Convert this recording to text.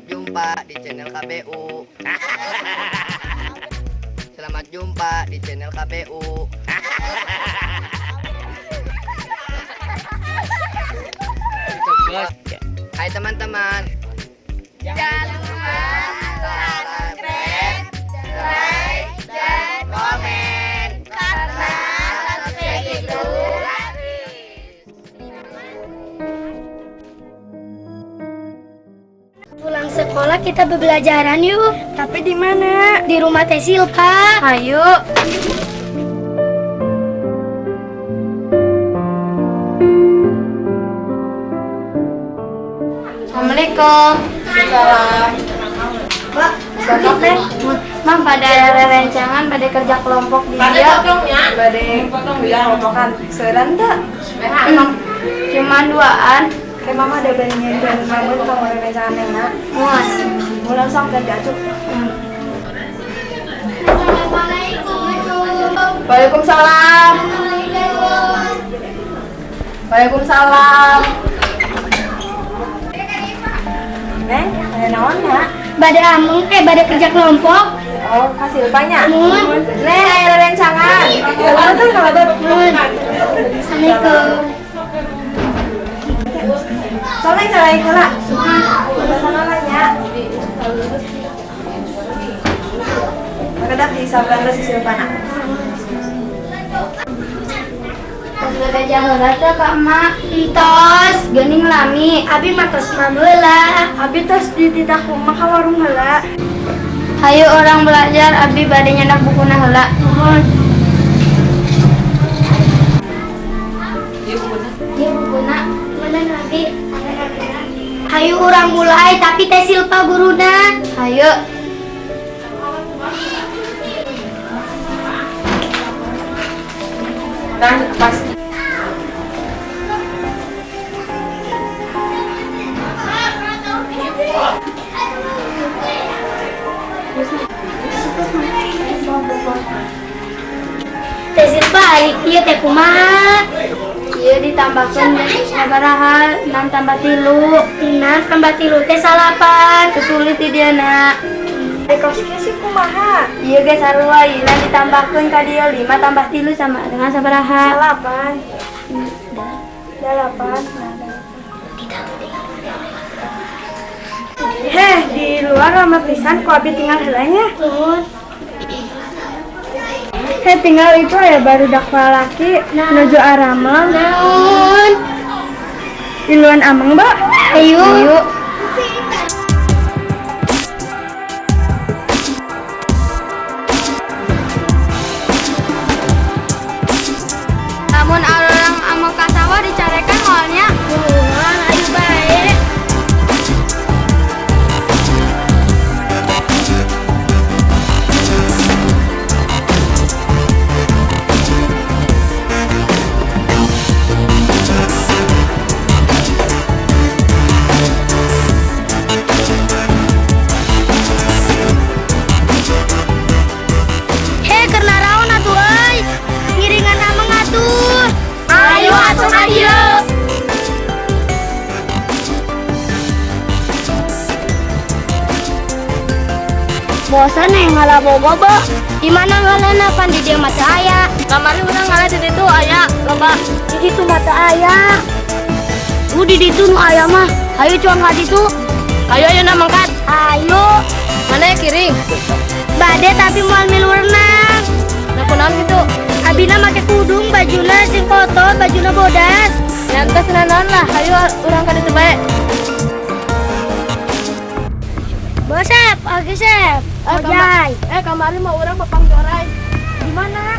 Selamat jumpa di channel KBU. Selamat jumpa di channel KBU. Hai teman-teman. Jangan lupa subscribe, like, dan komen karena subscribe itu gratis. Pulang sekolah kita bebelajaran yuk. Tapi di mana? Di rumah Teh Silpa. Ayo. Assalamualaikum. Salam. Mbak, teh, Mam pada rencangan pada kerja kelompok di dia. Potong bilang ngomongan. Seuran tak? Cuman duaan. Kayak mama ada bandingin dan mama tuh kamu rencana enak. Muas. Mulai sang dan jatuh. Waalaikumsalam. Waalaikumsalam. Neng, ada naon ya? Pada amung pada kerja kelompok. Oh, kasih banyak. Mun. Neng, ada rencangan. Kalau tuh kalau ada. Assalamualaikum. Soalnya cara itu lah. Udah sana nanya. Kedap di sabar si Silvana. Sudah jalan teh Kak Mak. Tos, geuning lami. Abi mah tos mameula. Abi tos di tidak rumah ka warung heula. Hayu orang belajar, Abi bade nyandak bukuna heula. Iya bukuna. Mana Abi? Hayu orang mulai, tapi Teh Silpa guruna. Hayu. Dan pas Teh Silpa hari ieu teh kumaha? Ieu ditambahkeun sabaraha 6 tambah 3. 6 tambah 3 teh salapan. Kesulit di diana. dekoski sih kumaha? Ieu ge sarua ieu ditambahkeun ka dieu 5 tambah 3 sama dengan sabaraha? 8. 8. Heh, di luar lama pisan kok Abi tinggal helanya. Heh, tinggal itu ya baru dakwa laki menuju Aramel. Naon? Iluan ameng, Mbak. Ayo. Namun orang amo ka sawah dicarekan halnya. Hubungan ayo bae. He karena raon atuh euy. Ngiringan ameng atuh. Ayo atuh ka dieu. Bosan yang ngalah bogo, Bo. Di mana ngalana pan di dieu mah teu aya. Kamari urang ngalah di ditu aya, loba. Di ditu mah teu aya. Di ditu nu aya mah. Hayu cuang ka ditu. Ayo na mangkat. Ayo. Mana kiring? Bade tapi moal milu renang. Nah kunaon gitu? Abina make kudung, bajuna jeung kotor, bajuna bodas. Nyantos nanon lah, ayo urang ka ditu bae. Bosep, oke Sep. Ojai. Kamari mau orang papang jorai. Di mana?